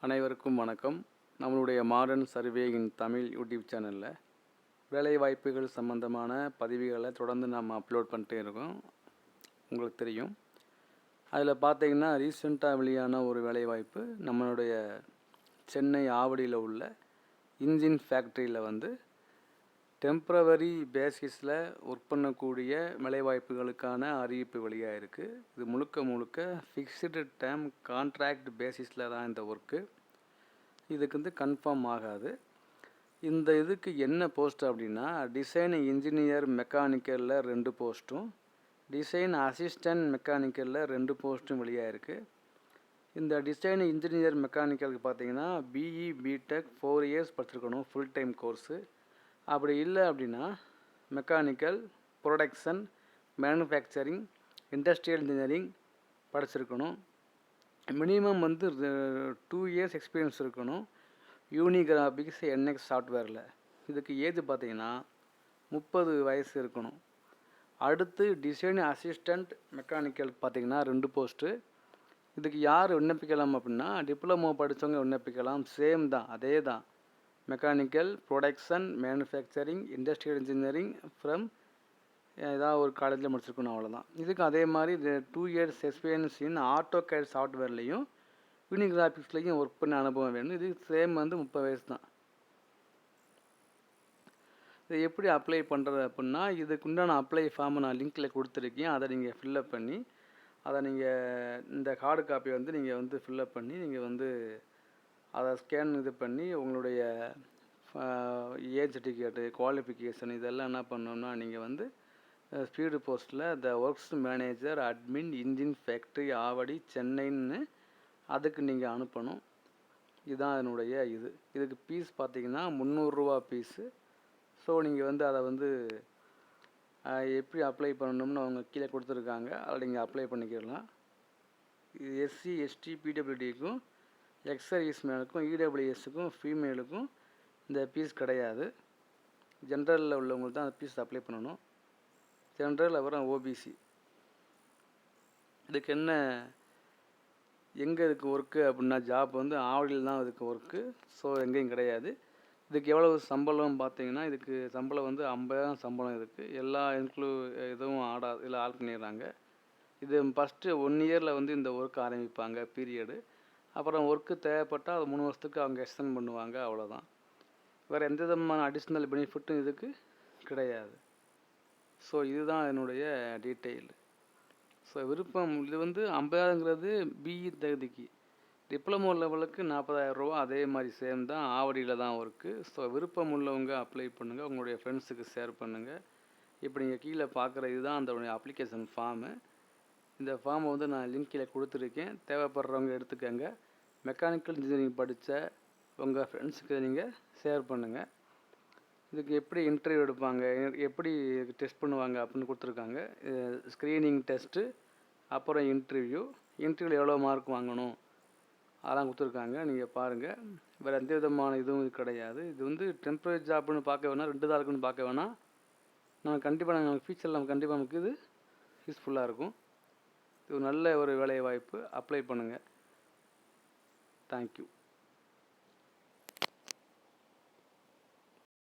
அனைவருக்கும் வணக்கம். நம்மளுடைய மாடர்ன் சர்வே இன் தமிழ் யூடியூப் சேனலில் வேலைவாய்ப்புகள் சம்மந்தமான பதிவுகளை தொடர்ந்து நம்ம அப்லோட் பண்ணிட்டே இருக்கோம். உங்களுக்கு தெரியும். அதில் பார்த்தீங்கன்னா ரீசெண்டாக வெளியான ஒரு வேலைவாய்ப்பு நம்மளுடைய சென்னை ஆவடியில் உள்ள இன்ஜின் ஃபேக்ட்ரியில் வந்து டெம்ப்ரவரி பேசிஸில் ஒர்க் பண்ணக்கூடிய வேலைவாய்ப்புகளுக்கான அறிவிப்பு வெளியாக இருக்குது. இது முழுக்க ஃபிக்ஸ்டு டேர்ம் கான்ட்ராக்ட் பேசிஸில் தான் இந்த ஒர்க்கு. இதுக்கு வந்து கன்ஃபார்ம் ஆகாது. இந்த இதுக்கு என்ன போஸ்ட் அப்படின்னா, டிசைன் இன்ஜினியர் மெக்கானிக்கலில் 2 போஸ்ட்டும், டிசைன் அசிஸ்டன்ட் மெக்கானிக்கலில் 2 போஸ்ட்டும் வெளியாக இருக்குது. இந்த டிசைன் இன்ஜினியர் மெக்கானிக்கலுக்கு பார்த்தீங்கன்னா பிஇ பிடெக் 4 இயர்ஸ் படிச்சிருக்கணும், ஃபுல் டைம் கோர்ஸு. அப்படி இல்லை அப்படின்னா mechanical, production, manufacturing, industrial engineering படிச்சிருக்கணும். மினிமம் வந்து 2 இயர்ஸ் எக்ஸ்பீரியன்ஸ் இருக்கணும் யூனிகிராஃபிக்ஸ் என்எக்ஸ் சாஃப்ட்வேரில். இதுக்கு ஏஜ் பார்த்தீங்கன்னா 30 வயசு இருக்கணும். அடுத்து டிசைன் அசிஸ்டண்ட் மெக்கானிக்கல் பார்த்தீங்கன்னா 2 போஸ்ட்டு. இதுக்கு யார் விண்ணப்பிக்கலாம் அப்படின்னா, டிப்ளமோ படித்தவங்க விண்ணப்பிக்கலாம். சேம் தான், அதே தான். Mechanical, production, manufacturing, industrial engineering from ஏதாவது ஒரு காலேஜில் முடிச்சிருக்கணும், அவ்வளோதான். இதுக்கு அதே மாதிரி 2 இயர்ஸ் எக்ஸ்பீரியன்ஸ் இன் ஆட்டோகேட் சாஃப்ட்வேர்லேயும் யூனிகிராஃபிக்ஸ்லேயும் ஒர்க் பண்ண அனுபவம் வேணும். இது சேம் வந்து 30 வயசு தான். இதை எப்படி அப்ளை பண்ணுறது அப்படின்னா, இதுக்குண்டான அப்ளை ஃபார்மை நான் லிங்க்கில் கொடுத்துருக்கேன். அதை நீங்கள் ஃபில்லப் பண்ணி, அதை நீங்கள் இந்த ஹார்டு காப்பி வந்து நீங்கள் வந்து ஃபில்லப் பண்ணி நீங்கள் வந்து அதை ஸ்கேன் இது பண்ணி உங்களுடைய ஏஜ் சர்டிஃபிகேட்டு, குவாலிஃபிகேஷன் இதெல்லாம் என்ன பண்ணணும்னா, நீங்கள் வந்து ஸ்பீடு போஸ்ட்டில் the works manager admin engine factory Avadi சென்னைன்னு அதுக்கு நீங்கள் அனுப்பணும். இதுதான் அதனுடைய இதுக்கு ஃபீஸ் பார்த்தீங்கன்னா 300 ரூபா ஃபீஸு. ஸோ நீங்கள் வந்து அதை வந்து எப்படி அப்ளை பண்ணணும்னு அவங்க கீழே கொடுத்துருக்காங்க, அதில் நீங்கள் அப்ளை பண்ணிக்கிடலாம். இது எஸ்சி எஸ்டி பிடபிள்யூடிக்கும் எக்ஸர்வீஸ் மேனுக்கும் இடபிள்யூஎஸ்ஸுக்கும் ஃபீமேலுக்கும் இந்த ஃபீஸ் கிடையாது. ஜென்ரலில் உள்ளவங்களுக்கு தான் அந்த ஃபீஸ் அப்ளை பண்ணணும். ஜென்ரல் அப்புறம் ஓபிசி. இதுக்கு என்ன எங்கே இதுக்கு ஒர்க்கு அப்படின்னா, ஜாப் வந்து ஆவடியில் தான் இதுக்கு ஒர்க்கு. ஸோ எங்கேயும் கிடையாது. இதுக்கு எவ்வளவு சம்பளம் பார்த்தீங்கன்னா, இதுக்கு சம்பளம் வந்து 50,000 சம்பளம் இருக்குது. எல்லா இதுவும் இதில் ஆட் பண்ணிடுறாங்க. இது ஃபஸ்ட்டு 1 இயரில் வந்து இந்த ஒர்க் ஆரம்பிப்பாங்க பீரியடு. அப்புறம் ஒர்க்கு தேவைப்பட்டால் அது 3 வருஷத்துக்கு அவங்க எக்ஸ்டெண்ட் பண்ணுவாங்க, அவ்வளோதான். வேறு எந்த விதமான அடிஷ்னல் பெனிஃபிட்டும் இதுக்கு கிடையாது. ஸோ இதுதான் என்னுடைய டீட்டெயில். ஸோ விருப்பம் இது வந்து 50,000ங்கிறது பிஇ தகுதிக்கு. டிப்ளமோ லெவலுக்கு 40,000 ரூபா, அதே மாதிரி சேம் தான். ஆவடியில் தான் ஒர்க்கு. ஸோ விருப்பம் உள்ளவங்க அப்ளை பண்ணுங்கள், உங்களுடைய ஃப்ரெண்ட்ஸுக்கு ஷேர் பண்ணுங்கள். இப்போ நீங்கள் கீழே பார்க்குற இதுதான் அந்த அப்ளிகேஷன் ஃபார்மு. இந்த ஃபார்மை வந்து நான் லிங்க் கீழே கொடுத்துருக்கேன். தேவைப்படுறவங்க எடுத்துக்கங்க. மெக்கானிக்கல் இன்ஜினியரிங் படித்த உங்கள் ஃப்ரெண்ட்ஸுக்கு நீங்கள் ஷேர் பண்ணுங்கள். இதுக்கு எப்படி இன்டர்வியூ எடுப்பாங்க, எப்படி டெஸ்ட் பண்ணுவாங்க அப்படின்னு கொடுத்துருக்காங்க. ஸ்க்ரீனிங் டெஸ்ட்டு, அப்புறம் இன்டர்வியூவில் எவ்வளோ மார்க் வாங்கணும் அதெல்லாம் கொடுத்துருக்காங்க. நீங்கள் பாருங்கள். வேறு எந்த விதமான இதுவும் இது கிடையாது. இது வந்து டெம்பரரி ஜாப்னு பார்க்க வேணாம், 2 தான் இருக்குன்னு பார்க்க வேணாம். நாங்கள் ஃபியூச்சரில் கண்டிப்பாக நமக்கு இது யூஸ்ஃபுல்லாக இருக்கும். இது நல்ல ஒரு வேலை வாய்ப்பு. அப்ளை பண்ணுங்கள். தேங்க்யூ.